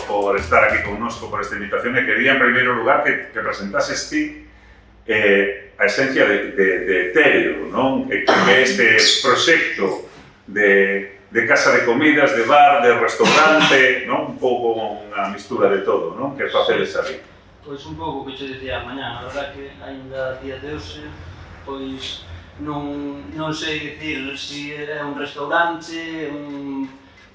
por estar aquí connosco, por esta invitación, e quería en primeiro lugar que presentases ti a esencia de Etéreo, non? Que é este proxecto de casa de comidas, de bar, de restaurante, non? Un pouco unha mistura de todo, non? Que facedes ali. Pois un pouco que te dicía mañá, a verdad que ainda a día de hoxe, pois non sei dicir se é un restaurante,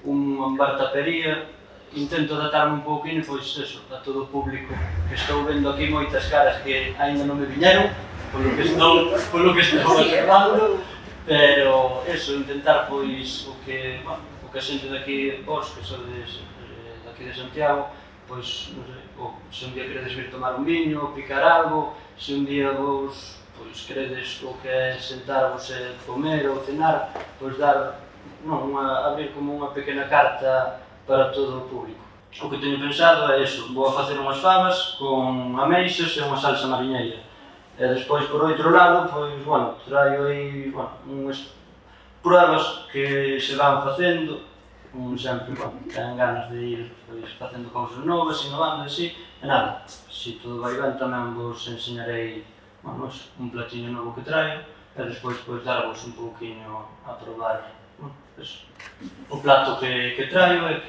un bar-tapería. Intento adaptarme un pouquinho, pois eso, a todo o público que estou vendo aquí moitas caras que aínda non me viñeron, polo que estou observando, pero eso, intentar pois o que a xente daqui, vos que sodes daqui de Santiago, pois, non sei, se un día queredes vir tomar un viño, picar algo, se un día vos queredes o que é sentarvos e comer ou cenar, pois dar, abrir como unha pequena carta para todo o público. O que teño pensado é iso, vou a facer unhas fabas con ameixas e unha salsa mariñeira. E despois, por outro lado, pois, traio aí, unhas pruebas que se van facendo, sempre, ten ganas de ir facendo cousas novas, innovando así, e nada, se todo vai ben tamén vos enseñarei un platiño novo que traio, e despois darvos un pouquinho a probar o plato que traio e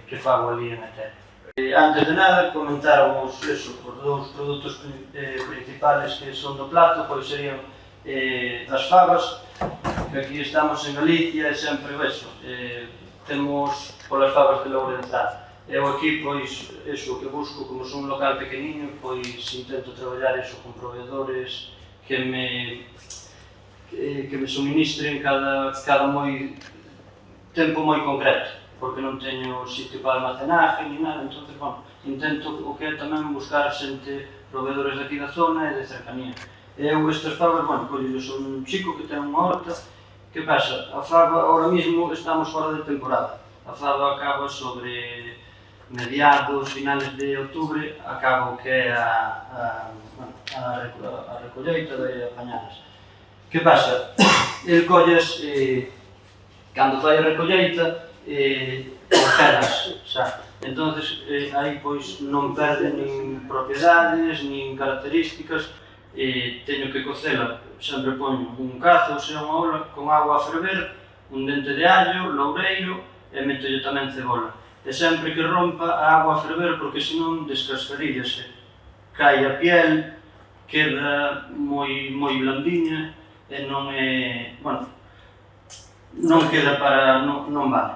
que fago ali en Etéreo. Antes de nada, comentarvos os dous produtos principales que son do plato, pois serían as fabas, que aquí estamos en Galicia e sempre temos polas fabas de Lourenzá. Eu aquí, pois, o que busco, como son un local pequeniño, pois intento traballar con proveedores que me suministren cada tempo moi concreto, porque non teño sitio para almacenaje ni nada, entón, intento o que é tamén buscar xente, proveedores daqui da zona e de cercanía. Eu estas fabas, son un chico que ten unha horta. Que pasa? A faba, ahora mismo estamos fora de temporada. A faba acaba sobre mediados, finales de outubro, acaba o que é a recolleita de apañadas. Que pasa? El colles, cando fai a recolleita, congelas xa. Entón, aí pois non perde nin propiedades, nin características. Teño que cocela, sempre poño un cazo, ou sea, unha ola, con agua a ferver, un dente de allo, loureiro, e meto tamén cebola. E sempre que rompa a agua a ferver, porque senón descascaríllase. Cai a piel, queda moi blandiña, e non queda para... non vale.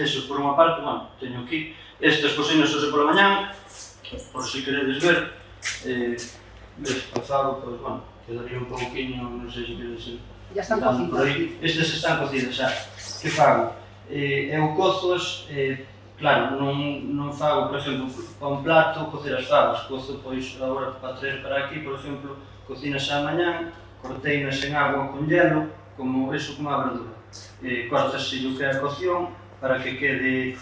Eso, por unha parte, teño aquí estas cocinas hoxe pola mañán, por se queredes ver, pasado, pois, quedaría un pouquinho, non sei se queredes... Ya están cocidas. Estas están cocidas xa. Que fago? Eu cozoas, claro, non fago, por exemplo, para un plato, cocer as fabas. Cozo, pois, agora para traer para aquí, por exemplo, cocinas a mañán, corteinas en agua con hielo, como a verdura. Cortaselle o que é a cocción, para que quede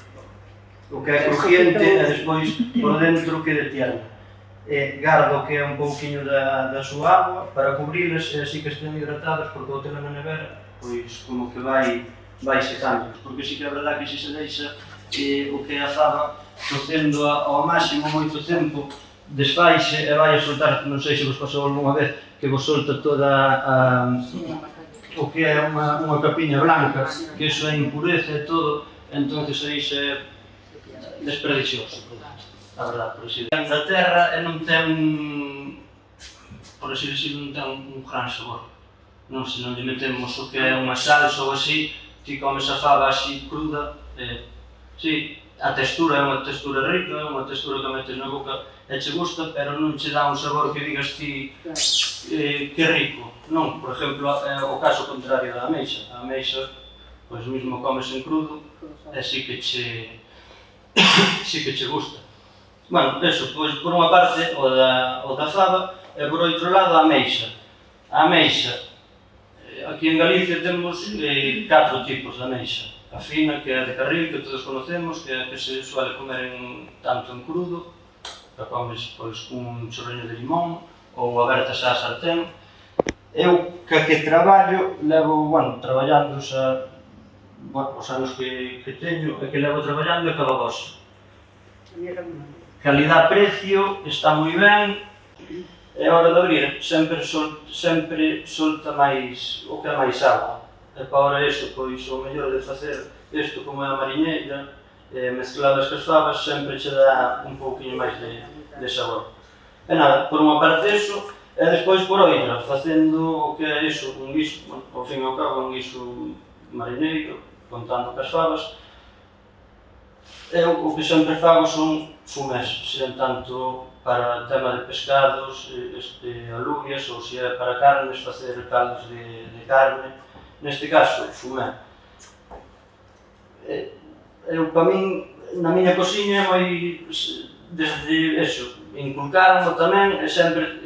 o que é crujiente, e despois, por dentro, quede tierna. Gardo que é un pouquiño da súa agua para cubrilas e así que estén hidratadas, porque ao tela na nevera, pois como que vai secando, porque si que é verdad que se deixa o que é a faba cocendo ao máximo moito tempo, desfaixe e vai a soltar, non sei se vos pasou algunha vez, que vos solta toda o que é unha capiña blanca, que iso é impureza e todo, entón aí é desperdicioso. A verdade, por así decirlo. Da terra non ten, por así decirlo, non ten un gran sabor. Non, se non lle metemos o que é unha salsa ou así, ti comes a faba así cruda, sí, a textura é unha textura rica, é unha textura que metes na boca e che gusta, pero non che dá un sabor que digas ti que rico. Non, por exemplo, é o caso contrario da ameixa. A ameixa, pois mesmo comes en crudo e sí que che gusta. Eso, pois por unha parte o da faba e por outro lado a ameixa. A ameixa, aquí en Galicia temos 4 tipos de ameixa. A fina, que é a de carril, que todos conocemos, que é a que se suele comer tanto en crudo, que comes pois cun chorreño de limón ou aberta xa a sartén. Eu, que traballo, levo, traballando xa, os anos que teño, e que levo traballando é cabagosa. Calidad-precio está moi ben, e a hora de abrir sempre solta máis o que é máis agua. E para hora iso, pois o mellor de facer isto como é a mariñeira, mezcladas cas fabas, sempre che dá un pouquinho máis de sabor. E nada, por unha parte iso, e despois por outra, facendo o que é iso, un guiso, ao fin e ao cabo, un guiso mariñeiro, contando cas fabas. Eu o que sempre fago son fumés, sen tanto para tema de pescados, alubias, ou se é para carnes, facer caldos de carne. Neste caso, fumé. Eu, para min, na miña cociña, moi, desde eso, inculcaronmo tamén, e sempre,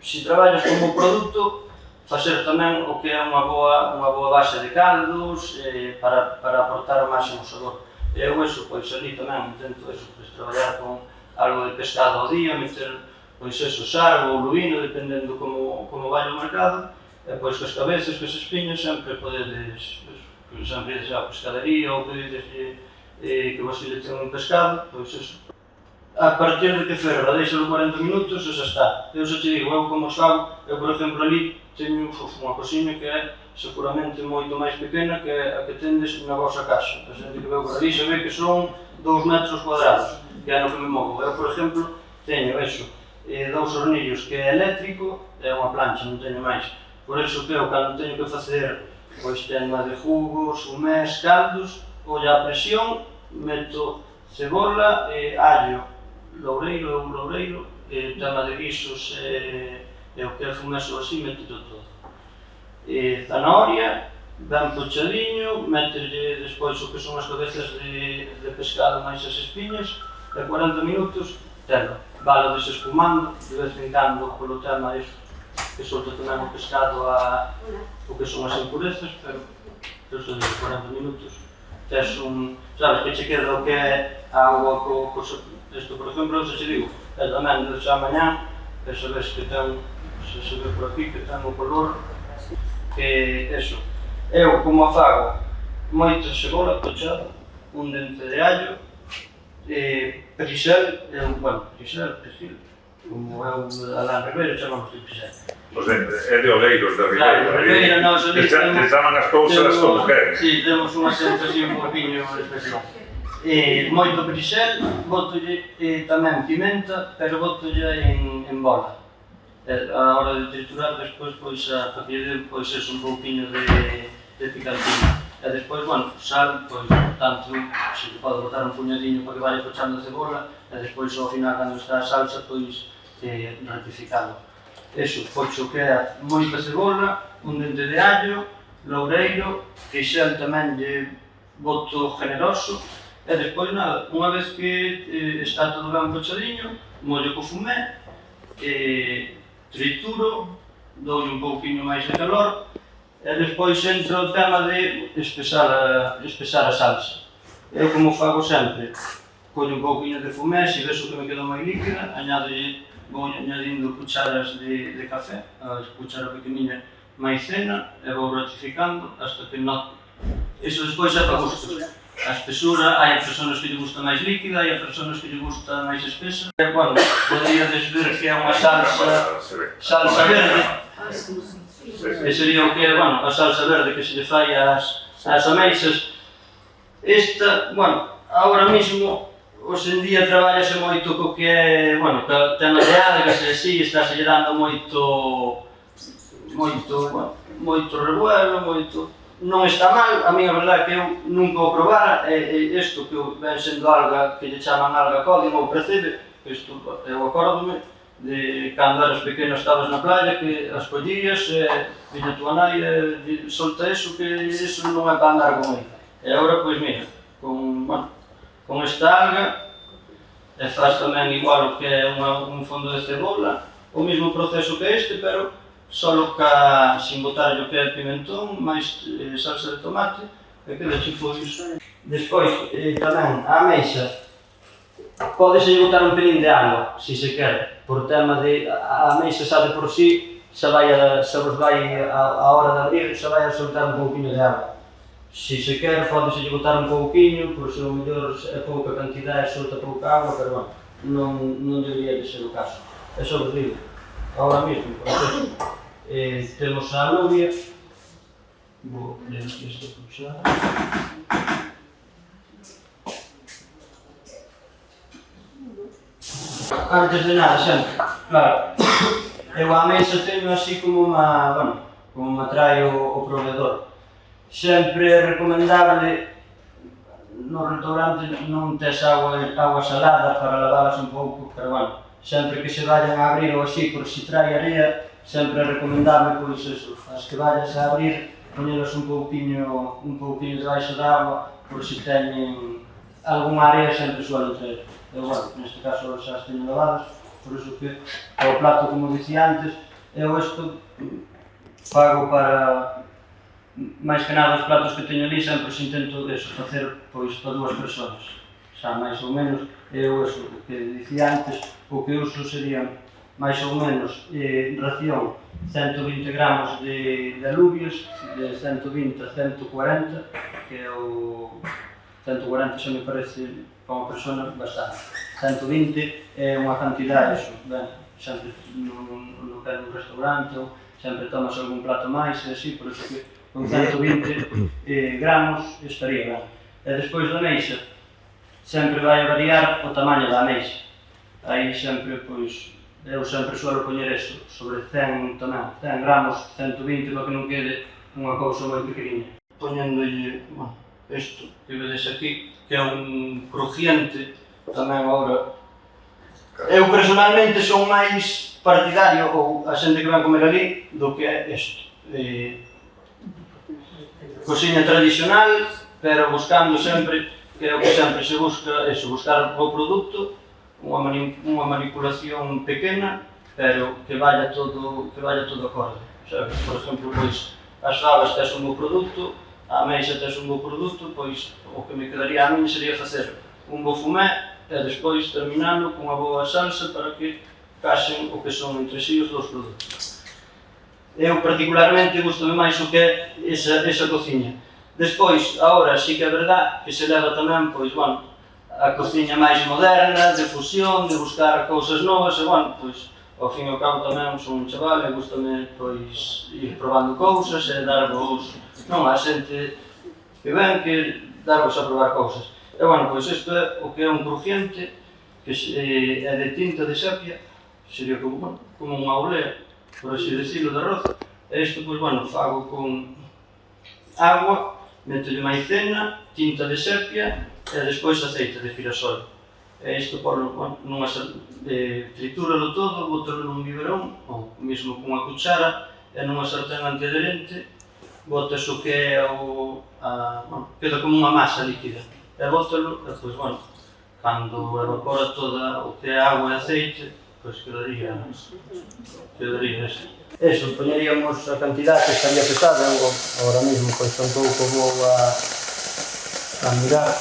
se traballas como produto, facer tamén o que é unha boa base de caldos, para aportar o máximo sabor. Eu, eso, pois ali tamén intento eso, pois, traballar con algo de pescado ao día, meter, pois eso, sargo ou lubino, dependendo como vai o mercado, e pois cas cabezas, cas espiñas, sempre podedes, sempre ides á pescadería ou pedides que vos fileten un pescado, pois eso. A partir de que ferra, deixalo 40 minutos e xa está. Eu xa te digo, eu como os fago, eu por exemplo ali teño unha cociña que é seguramente moito máis pequena que a que tendes na vosa casa. A xente que veu por ali xa ve que son 2 metros cuadrados, que é no que me movo. Eu, por exemplo, teño eso, 2 hornillos que é eléctrico, é unha plancha, non teño máis. Por iso que eu, cando teño que facer pois tema de jugos, fumés, caldos, olla a presión, meto cebola, allo, loureiro, tema de guisos e o que é fumés ou así, meto todo. Zanahoria, ben pochadiño, meteslle despois o que son as cabezas de pescado máis as espiñas, e 40 minutos, telo. Valo desespumando, de vez en cando polo tema iso, que solta tamén o pescado o que son as impurezas, pero eso de 40 minutos, tes sabes que che queda o que é a auga isto, por exemplo, se che digo, é tamén de xa mañá, e sabes que ten, se ve por aquí, que ten o color, que eso, eu como a fago, moita cebola pochada, un dente de allo, perixel, perixel, como é o Alán Ribeiro, chamamos de perixel. Pois é de oleiros de Ribeiro. Claro, Ribeiro, nós ali te chaman as cousas como queren. Si, temos unha xente así un poquinho especial. Moito perixel, botolle tamén pimenta, pero botolle en bola. A hora de triturar, despois, pois, a partir pois, un pouquinho de picantina. E despois, bueno, sal, pois, tanto, se pode botar un puñadiño para que vaya pochando a cebola, e despois, ao final, cando está a salsa, pois, ratificado. Eso, pocho que é moita cebola, un dente de allo, loureiro, queixel tamén lle boto generoso, e despois nada, unha vez que está todo ben pochadiño, mollo co fumé, trituro, doulle un pouquinho máis de calor, e despois entra o tema de espesar a salsa. Eu como fago sempre, collo un pouquinho de fumé, se vexo que me queda moi líquida, vou añadindo cucharas de café, a cuchara pequeniña maicena, e vou ratificando hasta que note. Iso despois é para gustos. A espesura, hai persoas que lle gusta máis líquida, hai persoas que lle gusta máis espesa. E, bueno, poderíades ver que é unha salsa verde. Que sería o que é, bueno, a salsa verde que se lle fai ás ameixas. Esta, bueno, agora mismo, hoxe en día traballase moito co que é, bueno, co tema de algas e así, estáse lle dando moito revuelo, non está mal, a mí a verdade que eu nunca o probara, isto que ven sendo alga, que lle chaman alga códimo ou precebe, isto eu acórdome de cando eras pequeno estabas na playa, que as collías, viña túa nai e solta iso, que iso non é para andar con ela. E agora, pois mira, con esta alga, e faz tamén igual o que é un fondo de cebola, o mesmo proceso que este, pero solo sin botarlle o que é pimentón, máis salsa de tomate, e queda pois. Despois, tamén, a ameixa, pódese botar un pelín de agua, se se quere, por tema de, a ameixa sabe por si, se vos vai a hora de abrir, se vai a soltar un pouquinho de agua. se se quer, pode-se botar un pouquiño, por se o mellor é pouca cantidade, solta pouca agua, pero bueno, non debería de ser o caso. É só vos digo, ahora mesmo, por exemplo, temos a alubia, vou ler isto por xa. Antes de nada, sempre, claro, eu a mesa teño así como me trae o proveedor. Sempre é recomendable no restaurante non tes agua salada para lavalas un pouco, pero bueno, sempre que se vayan a abrir ou así, por si trae area, sempre é recomendable, pois eso, as que vayas a abrir, poñelas un pouquiño debaixo da agua, por si teñen algunha area, sempre suelen traer. Eu, bueno, neste caso xa as teño lavadas, por iso que o plato, como dicía antes, eu isto pago para, máis que nada, os platos que teño ali, sempre se intento eso, facer pois para 2 persoas. Xa máis ou menos, eu eso, o que dicía antes, o que uso serían máis ou menos ración 120 gramos de alubias, de 120 a 140, que é o 140 xa me parece para unha persona bastante. 120 é unha cantidade, eso, ben, sempre no que é un restaurante ou sempre tomas algún plato máis e así, por iso que con 120 gramos estaría ben. E despois da meixa, sempre vai a variar o tamaño da meixa. Aí sempre, pois, eu sempre suelo poñer eso, sobre 100 tamén, 100 gramos, 120, para que non quede unha cousa moi pequeniña. Poñéndolle, bueno, isto que vedes aquí, que é un crujiente, tamén agora. Eu personalmente son máis partidario, ou a xente que vai comer ali, do que é isto. Cociña tradicional, pero buscando sempre, que é o que sempre se busca, eso, buscar o produto, unha manipulación pequena, pero que vaya todo acorde. Sabes? Por exemplo, pois, as fabas tes un bo produto, a meixa tes un bo produto, pois o que me quedaría a min sería facer un bo fumé e despois terminando con unha boa salsa para que casen o que son entre si os dous produtos. Eu particularmente gustame máis o que é esa cociña. Despois, agora sí que é verdad que se leva tamén, pois, bueno, a cociña máis moderna, de fusión, de buscar cousas novas e, bueno, pois, ao fin e ao cabo tamén son un chaval e gustame, pois, ir probando cousas e darvos, non, a xente que ven, que darvos a probar cousas. E, bueno, pois, isto é o que é un crujiente, que é de tinta de sepia, sería como unha olea, por así decirlo, de arroz. E isto, pois, bueno, fago con agua, métolle maicena, tinta de sepia e despois aceite de girasol. E isto, bueno, tritúralo todo, bótalo nun biberón, ou mesmo cunha cuchara, e nunha sartén antiaderente, botas o que é queda como unha masa líquida. E bótalo, e pois, bueno, cando evapora toda o que é agua e aceite, pois quedaría isto. Eso, poñeríamos a cantidade que estaría pesada, eu agora mesmo pois tampouco vou a mirar.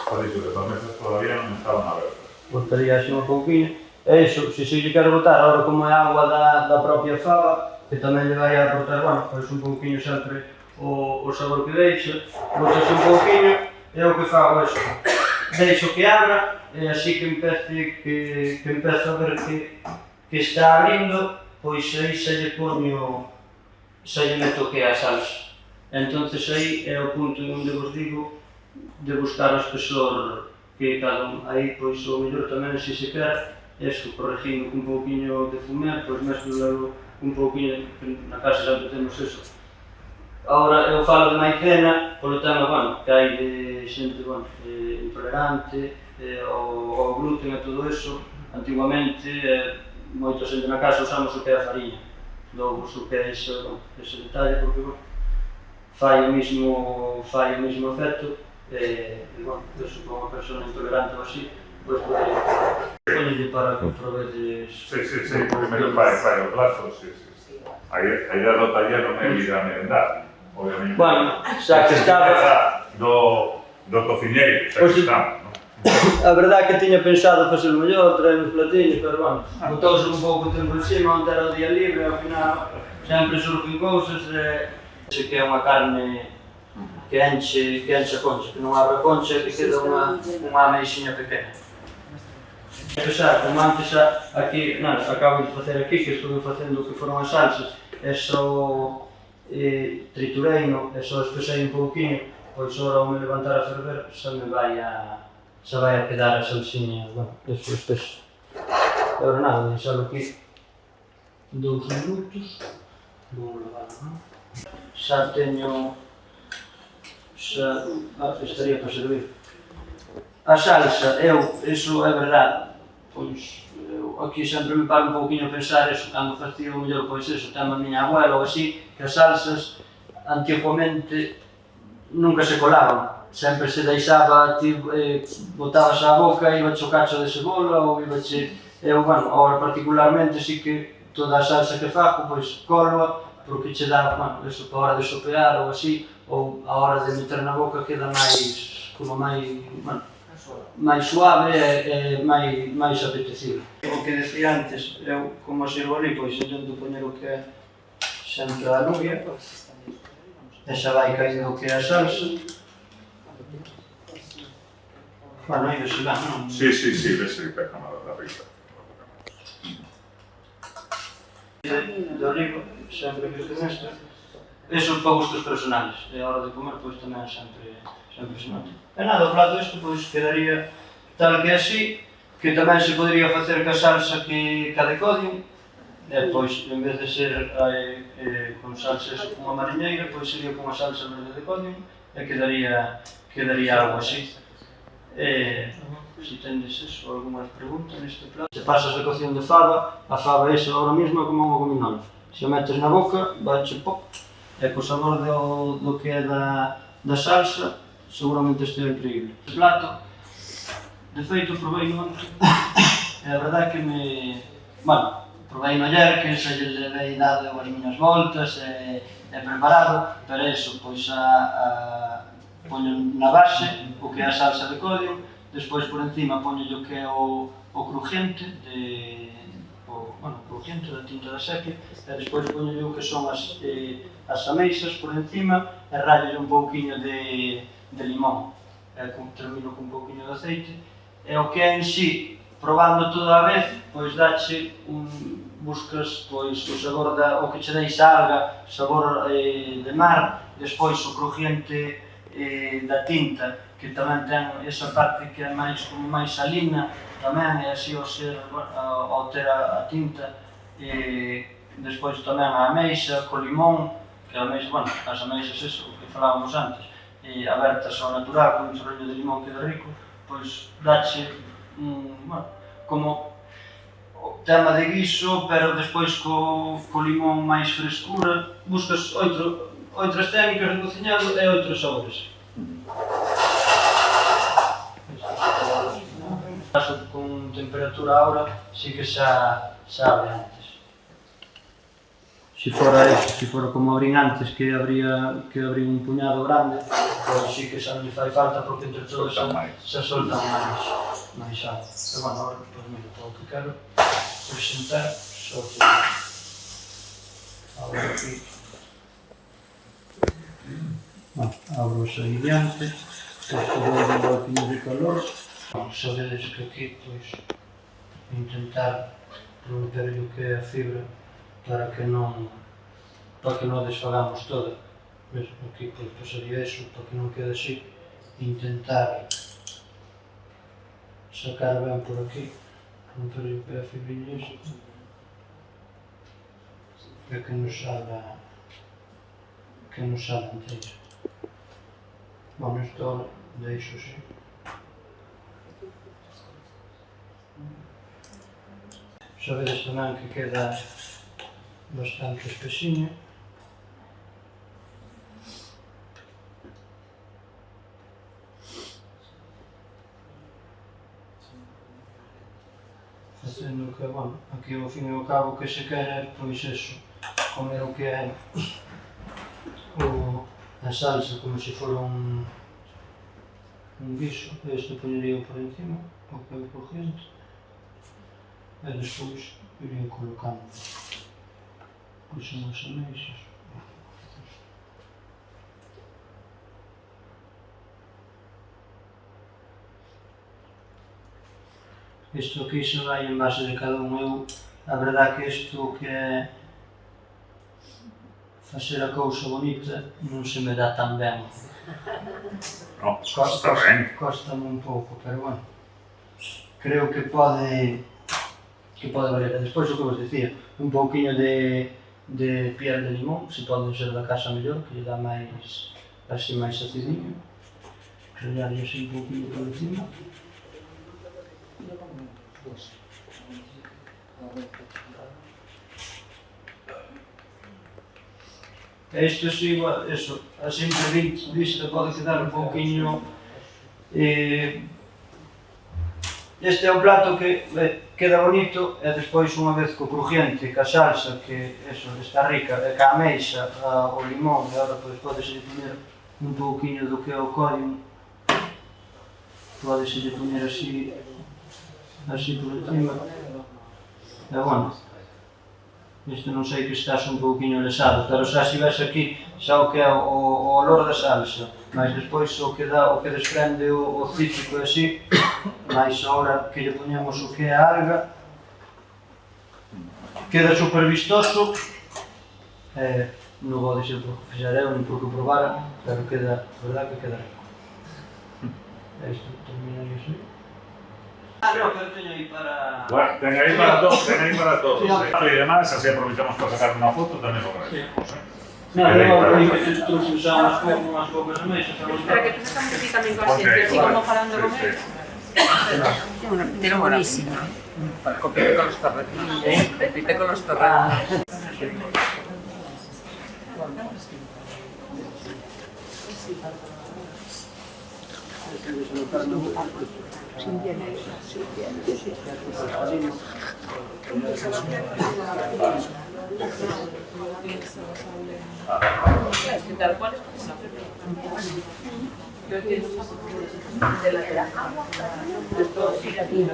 Por iso, que as mesas todavía non estaban abertas. Botaría así un pouquinho. E iso, se lle quero botar, agora como é agua da propia fava, que tamén lle vai a aportar, bueno, pois un pouquinho sempre o sabor que deixa, botas un pouquinho, e o que fago é iso. Deixo que abra, e así que empezo a ver que está abrindo, pois aí xa lle meto que é a salsa. Entonces aí é o punto onde vos digo de buscar o espesor que cada un. Aí, pois, o mellor tamén, se se quer, eso, corregindo un pouquinho de fumé, pois mesmo un pouquinho, na casa sempre temos eso. Agora, eu falo de maicena, polo tema, bueno, que hai de xente, bueno, intolerante ao gluten e todo eso. Antiguamente, moita xente na casa usamos o que é a fariña. Logo, o que é ese detalle, porque, bueno, fai o mismo efecto, bueno, eso, con unha persona intolerante ou así, pois poñelle para que provedes... Sí, primeiro fai o plato, sí. A idea do taller non é ir a merendar, obviamente. Bueno, xa que estaba... Do cociñeiro, xa que estamos, non? A verdade é que tiña pensado facer o mellor, traer uns platillos, pero bueno, botouse un pouco de tempo encima, onde era o día libre, ao final sempre surgen cousas e que é unha carne que enche a concha, que non abre a concha e que queda unha ameixiña pequena. Xa, como antes aquí, nada, acabo de facer aquí, que estuve facendo o que foron as salsas, e só tritureino, e só espesei un pouquinho, pois ora ao me levantar a ferver, xa vai a quedar a salsiña, bueno, eso espeso. E ora nada, deixalo aquí 2 minutos, vou levar, non? Xa teño, estaría para servir. A salsa, iso é verdade, pois aquí sempre me paro un pouquinho a pensar eso, cando facía o mellor, pois eso, ten a miña abuela ou así, que as salsas antiguamente nunca se colaban, sempre se deixaba, botabas á boca, iba o cacho de cebola ou ibache, bueno, agora particularmente sí que toda a salsa que fago, pois coloa, porque che dá, bueno, eso, para a hora de sopear ou así, ou a hora de meter na boca queda máis, como máis, bueno, máis suave e máis apetecible. O que decía antes, eu como sirvo ali, pois intento poñer o que é sempre a nubia, e xa vai caído o que é a salsa. Bueno, aí vese ben, non? Sí, vese ben a riba. De oliva, sempre que con esta. Eso para gustos personales, e a hora de comer, pois tamén sempre se nota. E nada, o plato isto pois quedaría tal que así, que tamén se podería facer ca salsa que a de codio, e pois, en vez de ser con salsa con a mariñeira, pois sería con a salsa verde de codio, e quedaría algo así. Se tendes eso, algunha pregunta neste plato. Se pasas a cocción de fava, a fava esa ahora mesmo é como unha gominola. Se a metes na boca, vai-che pop, e co sabor do que é da salsa, seguramente este é increíble. O plato, de feito, provei no antes, e a verdade que bueno, provei no ayer, que xa lle levei dado as miñas voltas e preparado, pero eso, pois poño na base o que é a salsa de codio, despois por encima poño o que é o crujiente, crujiente da tinta da sepia, e despois poño o que son as ameixas por encima e rallo un pouquiño de limón. Termino con un pouquiño de aceite. E o que é en sí, probando toda a vez, pois dache buscas pois o sabor o que che deixa a alga, sabor de mar, despois o crujiente da tinta, que tamén ten esa parte que é máis como máis salina tamén, e así ao ter a tinta, despois tamén a ameixa co limón, que a ameixa, bueno, as ameixas eso, que falábamos antes, abertas ao natural, con un chorrillo de limón que dá rico, pois dache, bueno, como o tema de guiso, pero despois co limón máis frescura, buscas outras técnicas de cociñado e outros sabores. Con temperatura ahora, sí que xa abre antes. Se fora como abrín antes, que abría un puñado grande, pois sí que xa non lle fai falta, porque entre todos xa soltan máis algo. Pero bueno, agora, pois mira, todo o que quero presentar, só que agora aquí, abro o seguinte, isto vou dar un golpinho de calor. Xa vedes que aquí, pois, intentar romper o que é a fibra para que non desfagamos toda. Aquí, pois, pasaría iso, para que non quede así. Intentar sacar ben por aquí, romper o que é a fibrinha iso, para que nos salga inteiro. Bueno, isto agora deixo así. Xa vedes tamén que queda bastante espesinho. Facendo que, bueno, aquí ao fin e ao cabo que se quere, pois eso, comer o que é a salsa como se fora un guiso, este poñería por encima, o que é o crujiente, e despois iría colocando pois unhas ameixas. Isto aquí se vai en base de cada un. Eu, a verdade que isto que é facer a cousa bonita non se me dá tan ben. No, está ben. Costa-me un pouco, pero bueno, creo que pode valer. Despois o que vos dicía, un pouquiño de piel de limón, se pode ser da casa mellor, que lle dá máis, así máis acidinho. Rellarlle así un pouquiño por encima. E isto así, eso, a simple vista pode quedar un pouquiño. Este é un plato que queda bonito e despois unha vez co crujiente, ca salsa, que eso está rica, e ca ameixa, o limón, e agora podese poñer un pouquiño do que é o corium, podese poñer así por encima. E bueno, isto non sei que estás un pouquiño lesado, pero xa se ves aquí xa o que é o olor da salsa, mas despois o que desprende o cítrico e así, mais agora que lle poñemos o que é a alga, queda super vistoso, non vou dixer por que fixar eu, nin por que probara, pero queda, a verdade que queda rico. E isto terminaría así. No, pero teño aí para... Bueno, ten aí para todos. Y además, así aprovechamos para sacar una foto, tamén lo agradecemos. Non, que tú usamos unhas poucas ameixas. Para que tú esta música tamén consciente, así como falando con él. Pero buenísima. Compite con los torrenos. Compite con los torrenos. Tal cual es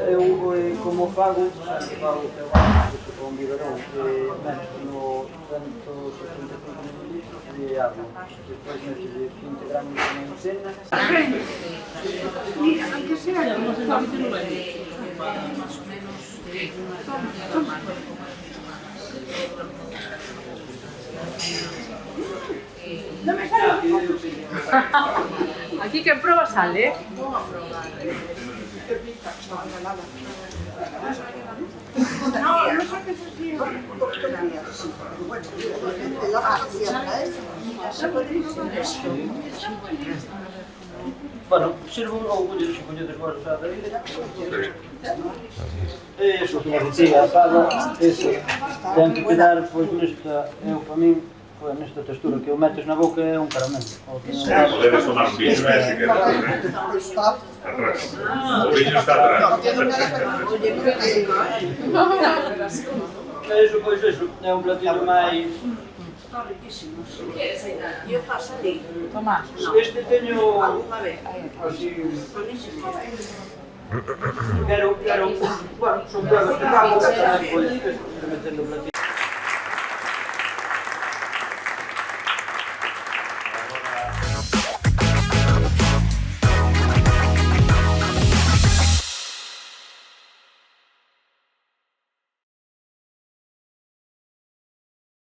eu como fago con biberón, meto 175 ml de agua, despois meto 20 gramos de maicena. Mira, aunque sea como se lo dice más o menos no me sale. Aquí que prueba sale. No, no saques así. Bueno, sirvo ou colles se colledes vos a da vida. Eso que me decía, a asada, eso, ten que quedar, pois, nesta, eu para min, nesta textura que o metes na boca é un caramelo. Podedes tomar un vino, si queres. Atrás. O vino está atrás. Eso, pois, eso, é un platillo máis... Está riquísimo. E eu faço ali. Toma. Este teño... Alguna vez. Así... Buenísimo. Bueno, son pruebas que fago, pois, metendo platillo